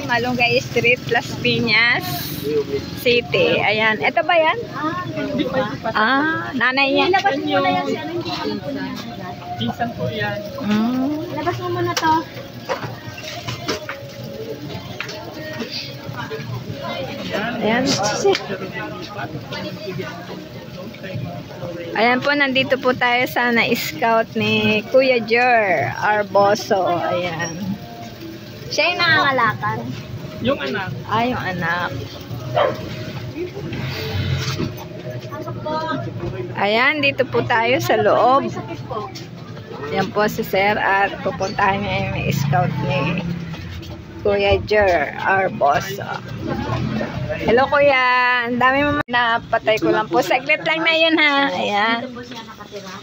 Malunggay Street, Las Piñas City. Ayan. Ito ba yan? Nanay niya. Ilabas mo muna yan. Hindi ko alam po niya. Pinsan po yan. Ilabas mo muna to. Ayan. Ayan po, nandito po tayo sa na-scout ni Kuya Jer Arboso. Ayan. Siya yung nangangalakal. Yung anak. Yung anak. Ayan, dito po tayo sa loob. Ayan po si Sir at pupuntahan niya yung scout ni Kuya Jer Arboso. Hello Kuya, ang dami mo napatay ko lang po. Saglit lang na yun ha. Ayan. Dito po siya nakatira.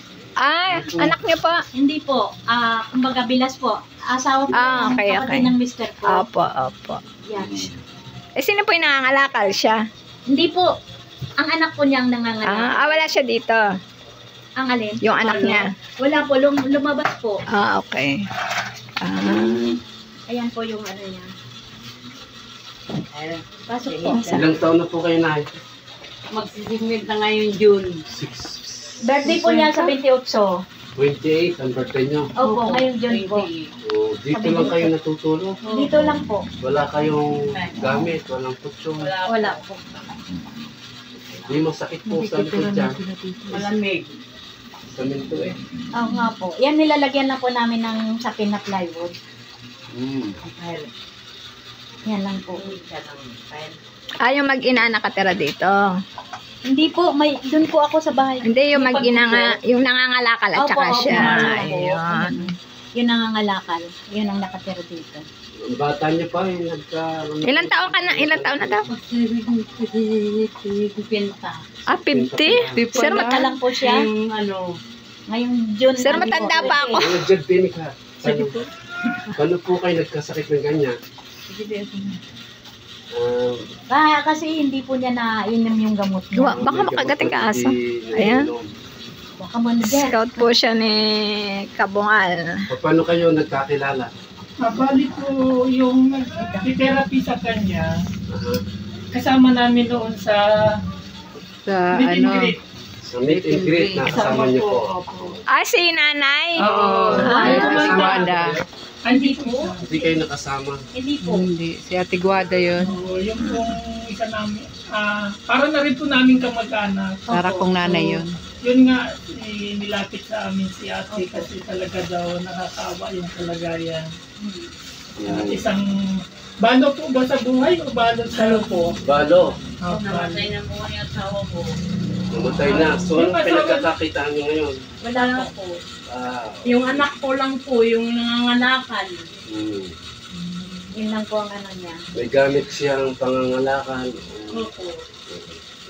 Anak niyo po? Hindi po. Kumbaga bilas po. Asawa po ng kapatid ng mister ko. Opo. Yan. Sino po yung nangangalakal siya? Hindi po. Ang anak po niyang nangangalakal. Wala siya dito. Ang alin? Yung anak niya. Wala po. Lumabas po. Okay. Ayan po yung ano niya. Pasok po. Ilang taon na po kayo na? Magsisimit na ngayon June. 6. Birthday po niya sa 28. 28 ang birthday nyo. Opo, ngayong June po. Dito lang kayo natutulog. Dito lang po. Wala kayong gamit, walang kutsong. Wala po. Hindi masakit po sa likod dyan. Malamig. Sa minto eh. Oo nga po. Yan nilalagyan na po namin ng sapin na plywood. Yan lang po. Yung mag-ina nakatira dito. Hindi po, doon po ako sa bahay. Hindi, yung mag-ina nga, yung nangangalakal at saka Opo, siya. Ayun. Yung nangangalakal. Yun ang nakatira dito. Ang bata niya pa yung nagka... Ilang taon ka na? Ilang taon na daw? 50. 50? Sir, Mata lang po siya. Ngayong June. Sir, matanda pa ako. Diyan tinik ha. Paano po kayo nagkasakit ng ganyan? Kasi hindi po niya nainom yung gamot niya. Baka makagating ka aso. Ayan. Baka manager. Scout po siya ni Kabungal. Paano kayo nagkakilala? Bali po yung nag-therapy sa kanya, kasama namin noon sa meet and greet. Sa meet and greet na kasama niyo po. Si nanay? Oo. Hindi po. Hindi kayo nakasama. Hindi po. Hindi. Si Ate Guada yun. Yung pong isa namin, para na rin po namin kamag-anak. Para kong nanay yun. Yun nga, nilapit sa amin si ate kasi talaga daw nakakawa yung kalagayan. Isang balo po ba sa buhay o balo sa po? Balo. Namatay na po yung asawa ko. Namatay na. So, anong pinagkakakitaan niyo ngayon? Wala na po. Yung anak ko lang po, yung nangangalakan. Yun lang po ang ano niya. May gamit siyang pangangalakan. Opo.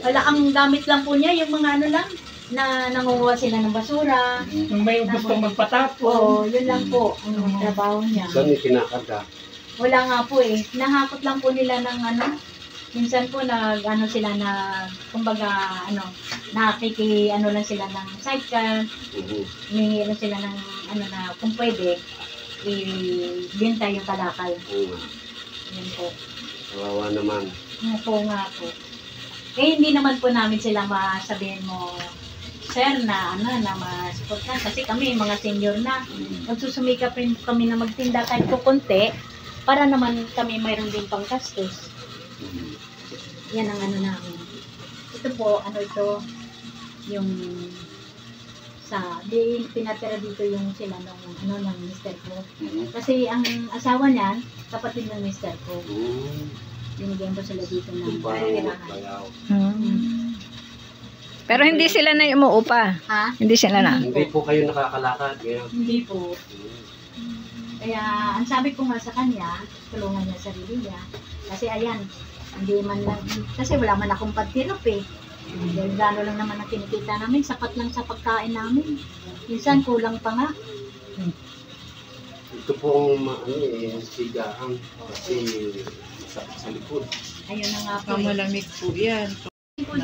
Wala, ang gamit lang po niya, yung mga ano lang, na nangunguha sila ng basura. Yung may gustong magpatapon. Oo, yun lang po ang trabaho niya. Saan yung kinakarga? Wala nga po eh. Nahakot lang po nila ng ano. Minsan po ano sila na, kumbaga ano lang sila ng sidecar. Humingi lang sila ng ano na kung pwede i-benta yung kalakal. Yan po. Kawawa naman. Opo nga po. Eh hindi naman po namin sila masabihin mo, sir, na ma-support na. Kasi kami, mga senior na, magsusumikap rin kami na magtinda kahit po konti, para naman kami mayroon din pang gastos. Yan ang ano namin. Ito po, ito, yung pinatira dito yung sila ng mister ko. Kasi ang asawa niya, kapatid ng mister ko. Binigyan ko sila dito ng tirahan. Pero hindi sila na umuupa. Ha? Hindi sila na. Hindi po kayo nakakalakad ngayon. Hindi po. Kaya, ang sabi ko nga sa kanya, tulungan niya sarili niya. Kasi ayan, hindi man lang, kasi wala man akong pagtirap eh. Dahil gano'n lang naman ang kinikita namin, sapat lang sa pagkain namin. Minsan kulang pa nga. Ito pong sigahan kasi masakit sa likod. Ayun na nga po. Malamig po yan.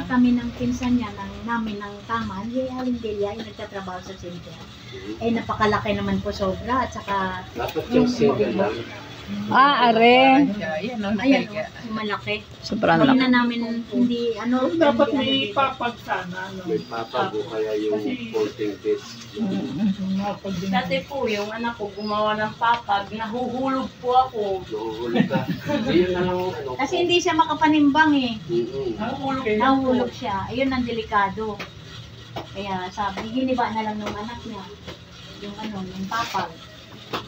Kami ng pinsan niya, namin ng tama, yung Aling Delia, yung nagtatrabaho sa center. Eh, napakalaki naman po sobra. At saka, Dapat yung single lang. Are. Ayan, yung malaki. Sobrang Hindi laki. na namin, hindi, Dapat hindi, may dito. papag sana. No? May papa po kaya yung folding bed. Yung mapag din. Dati po, yung anak ko gumawa ng papag, nahuhulog po ako. Nahuhulog ka. Yun na lang ano. Kasi hindi siya makapanimbang eh. Nahulog Nahulog siya. Ayun ang delikado. Kaya sabi, giniba na lang ng anak niya. Yung yung papag.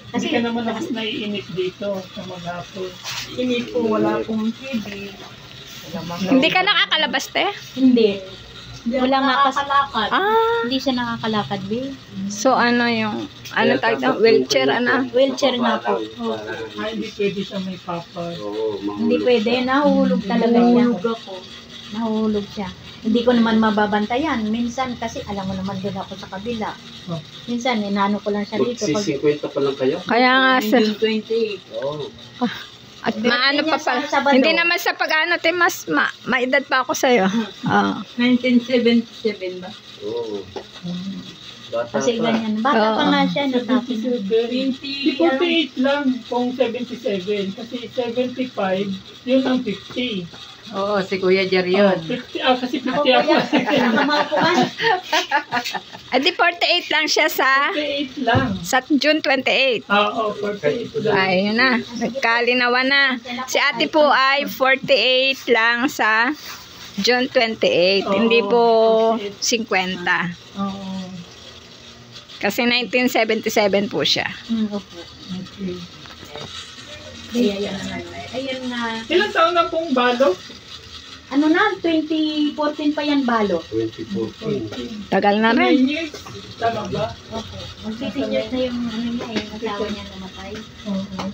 Hindi ka naman ako naiinip dito sa maghapon. Hindi po, wala akong TV. Hindi ka nakakalabas, te? Hindi. Wala nga kasi. Nakakalakad. Hindi siya nakakalakad, Bill. So, ano yung, ano tawag na, wheelchair, ano? Wheelchair nga po. Hindi pwede siya may papag. Oo, Hindi pwede. Nahuhulog talaga siya. Nahulog ako. Nahulog siya. Hindi ko naman mababantayan. Minsan kasi alam mo naman din ako sa kabila. Oh. Minsan inano ko lang siya dito. Pag, Magsi-50 pa lang kayo? Kaya nga, sir. June 28. Oo. At maano pa pala. Sabado. Hindi naman sa pag-ano, te, mas maedad pa ako sa'yo. Ah. 1977 ba? Oo. Bata kasi pa. ganyan. Bata pa Oo. nga siya. Natapos. 77. 48 lang kung 77. Kasi 75, yun ang 50. Oo, si Kuya Jer Oh, 50, kasi 50 ako. Nakamaupuan. Di 48 lang siya 48 lang. sa June 28. Oo, 48 lang. Ay, yun na. Nagkalinawan na. Si ate po ay 48 lang sa June 28. Hindi po 50. Oo. Kasi 1977 po siya. Opo. Okay. Ayan na. Ilang taon na pong balo? Ano na? 2014 pa yan balo. 2014. Tagal na 9 rin. years. Tama ba? Opo. Mag-15 years na yung niya eh. Asawa niya namatay. Oo.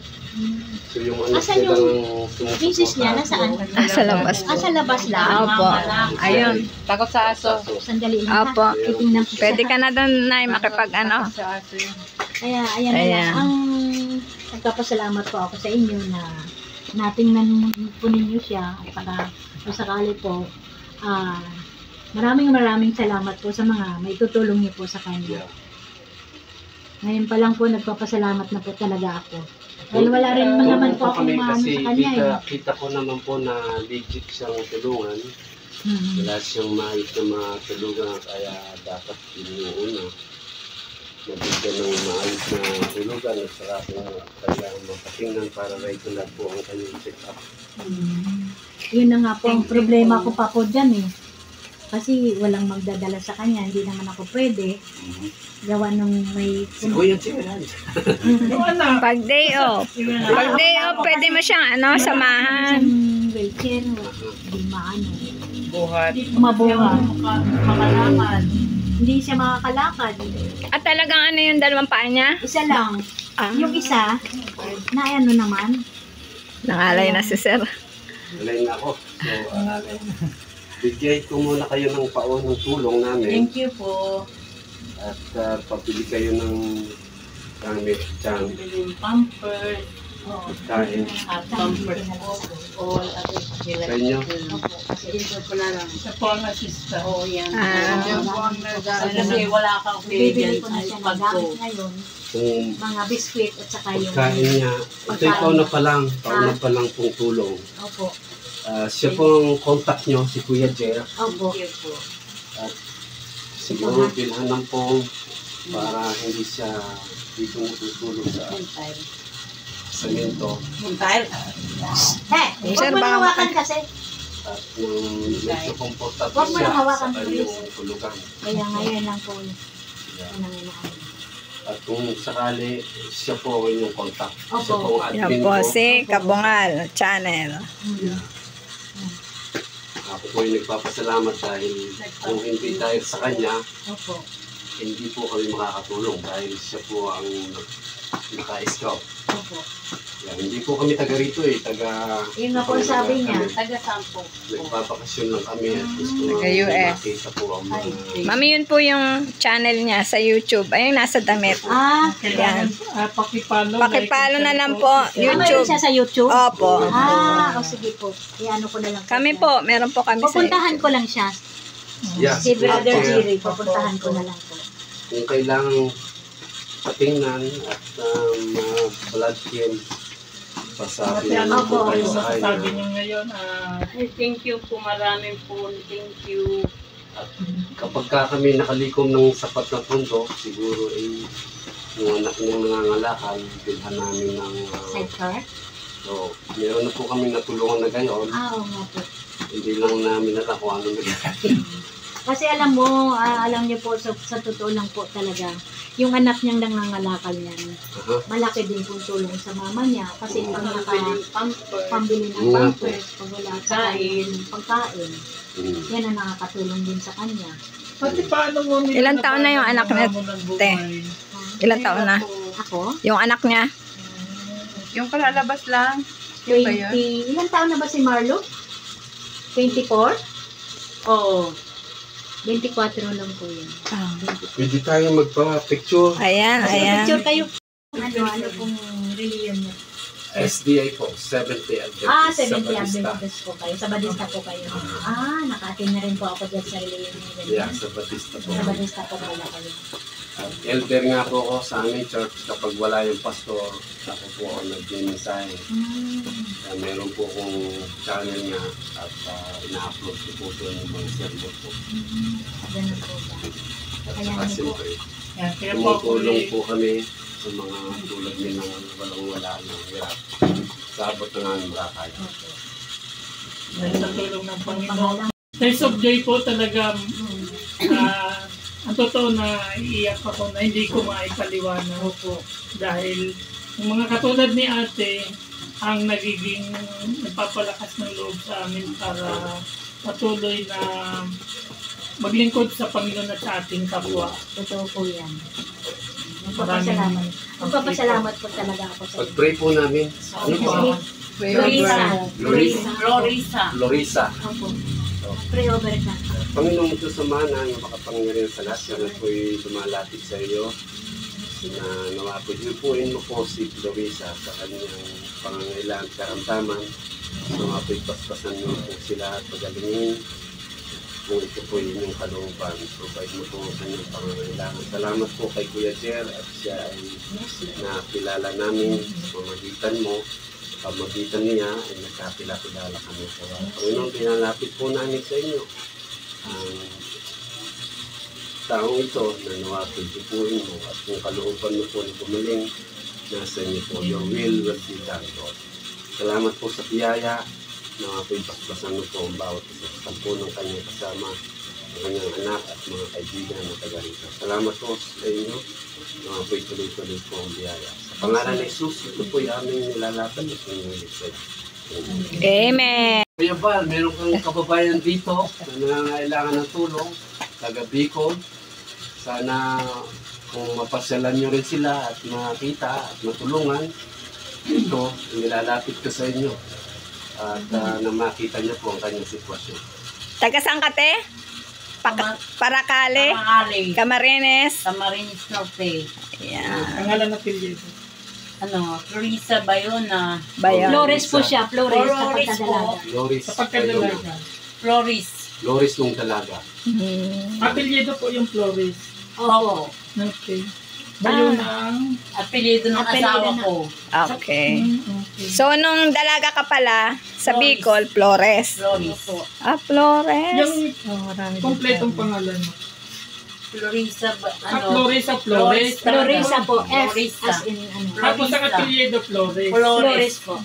So yung ano Asan silang yung misis niya? Nasaan? Sa labas. Sa labas lang. Opo. Ayun. Takot sa aso. Sandali lang Opo. ha. Titingnan ko Pwede siya. ka na doon na makipag ano. Sa aso yun. Kaya ayan Ayan. na. Ang nagpapasalamat po ako sa inyo na natingnan po ninyo siya at saka kung sakali po maraming salamat po sa mga maitutulong niyo po sa kanya. Yeah. Ngayon pa lang po nagpapasalamat na po talaga ako. Dahil wala rin naman po akong maano kasi sa kanya kita ko naman po na legit siyang tulungan. Wala siyang maayos na matulungan kaya dapat inuuna. Mabigyan ng maayos na tulugan at saka kailangan mapatingnan para regular po ang kanyang check-up. Yun na nga po ang problema ko pa po dyan eh. Kasi walang magdadala sa kanya, hindi naman ako pwede. Gawa nung may... Si Kuya Chiran. Yung anak. Pag day off. Pag day off, pwede mo siyang ano, samahan. Wheelchair, hindi maano. Buhat. Mabuha. Makalakad. Hindi siya makakalakad. At talagang ano yung dalawang paa niya? Isa lang. Ah, Yung isa, na ano naman, nangalay na si sir. Alay na ako. So, bigay ko muna kayo ng paunang tulong namin Thank you po. at pabili kayo ng gamit dyan, Yung pampers. kain At pampers po. All at sa inyo. Dito po na lang. Siya po ang assista. Oo, yan. Ah. Diyan po ang kasi wala kang bibili pay ko na dyan siya sa ng pagko. gamit ngayon. Kung Mga biskwit at saka yung... pagkain niya, ito yung pauna pa lang pong tulong. Opo. Siya pong contact nyo, si Kuya Jer. Opo. Thank you po. At siguro bilhan ng pong para hindi siya dito matutulog sa semento. Muntay. Huwag Sir, mo baka nang hawakan kasi. At nung medyo komportable Huwag mo siya nang hawakan, sa please. kanyang tulugan. Kaya ngayon lang po. Yeah. Ano nga na. At kung sakali, siya po ang inyong contact. Opo. Siya po ang Yan admin po ko. si Kabungal Channel. Ako po yung nagpapasalamat dahil kung hindi dahil sa kanya, Opo. hindi po kami makakatulong dahil siya po ang naka-scout. Opo. Yan, hindi po kami taga rito taga... Yun nga po ang sabi niya. Taga-sampo. Nagpapakasyon lang kami at gusto Taga namin US. makita po ang mga... Mami, yun po yung channel niya sa YouTube. Ayun, nasa damit. Kailangan pakipalo. Pakipalo na lang po Tama yun YouTube. siya sa YouTube? Opo. O sige po. Iano ko na lang. Kami po, meron po kami sa Pupuntahan ko lang siya. Yeah, Si Brother kaya Jerry, pupuntahan ko na lang po. kung kailangan patingnan at blood chem, pasabi Ate, ano naman po po kayo kayo sa masasabi kanya. niyo ngayon? Thank you po, maraming po. Thank you. At kapag kami nakalikom ng sapat na pundo, siguro ay yung anak niyang nangangalakal, bilhan namin ng Sidecar? so, meron na po kami natulungan na gayon. Oo nga po. Hindi lang namin alam kung ano nangyari. Kasi alam mo, alam niyo po, sa totoo lang po talaga, yung anak niyang nangangalakal niyan, malaki din po tulong sa mama niya. Kasi pag pambili ng pampers, pag wala pagkain, yan ang nakakatulong din sa kanya. Pati paano mo nila Ilang taon na yung anak niya, te? Ilang taon na? Ako? Yung anak niya? Yung kalalabas lang. 20, ilang taon na ba si Marlo? 24? Oo. 24 lang po yun. Pwede tayo magpa-picture. Ayan, ayan. Picture kayo. Ano pong religion niyo? SDA po, 70 Adventist. 70 Sabadista. Adventist po kayo. Sabadista po kayo. Naka-attend na rin po ako dyan sa religion niyo. Yeah, Sabadista po. Sabadista po pala kayo. Elder nga po ako sa aming church kapag wala yung pastor, ako po ang nag-mensahe. Kaya meron po akong channel nga at ina-upload ko po doon yung mga sermon po. Ganun po ba? At Ayan, saka ano po. siyempre, Kaya po ako tumutulong po kami sa mga tulad nilang walang-wala ng hirap. Sabot na nga ng kaya. dahil sa tulong ng Panginoon. Days of Day po talaga, ang totoo na iiyak ako na hindi ko maipaliwanag po. Dahil yung mga katulad ni ate, ang nagiging nagpapalakas ng loob sa amin para patuloy na maglingkod sa Panginoon at sa ating kapwa. Totoo po yan. Magpapasalamat. Magpapasalamat po talaga ako sa Pag-pray po namin. Ano po? Lorisa. Opo. Pray over ka. Panginoong Diyos Ama na makapangyarihan sa lahat, kami po'y lumalapit sa iyo na nawapujupuin mo po si Lorisa sa kanyang pangangailangan at karamdaman. Nawapoy paspasan mo po sila at pagalingin kung ito po inyong kalooban. Provide mo po ang kanyang pangangailangan. Salamat po kay Kuya Jer at siya ay nakilala namin sa pamagitan mo. Pamagitan niya ay nagkapila-kilala kami po. Panginoon, pinalapit po namin sa inyo ang taong ito na nawapin ipuin mo at kung kalooban mo po na gumaling, nasa inyo po. Your will be done, Lord. Salamat po sa biyaya na mapipaspasan mo po ang bawat isa sa tampo ng kanyang kasama, ang kanyang anak at mga kaibigan na taga rito. Salamat po sa inyo na mapituloy-tuloy po ang biyaya. Sa pangalan ni Jesus, ito po yung aming nilalapad at nangyayari sa iyo. Amen. Kuya Val, meron kang kababayan dito na nangangailangan ng tulong, taga Bicol. Sana kung mapasyalan nyo rin sila at makita at matulungan, ito, nilalapit ko sa inyo. At na makita niyo po ang kanyang sitwasyon. Taga saan ka, te? Paracale? Camarines? Camarines Norte. Ayan. Pangalan na pilye. Florisa Bayona. Bayan. Flores po siya. Flores sa Flores pagkadalaga. Loris. Sa pagkadalaga. Floris. Loris nung talaga. Apelyido po yung Flores. Oo. Okay. Bayo ng... Apelyido ng Apelyido asawa na. ko. Okay. Okay. So, nung dalaga ka pala, sa Bicol, Flores. Floris. Flores. Yung kompletong pangalan mo. Florisa, Florisa Flores. Florisa po. F Florisa. as in ano. Tapos ang apelyido Flores. Flores po.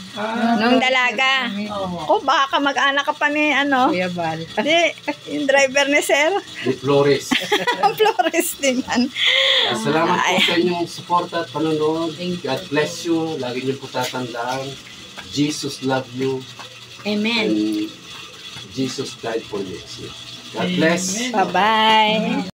Nung dalaga. Oo. Baka mag-anak ka pa ni, Kuya Val. Di, yung driver ni Sir. Ni Flores. Ang Flores din yan. Salamat po sa inyong suporta at panonood. God bless you. Lagi niyo po tatandaan. Jesus love you. Amen. And Jesus died for you. God bless. Amen. Bye-bye.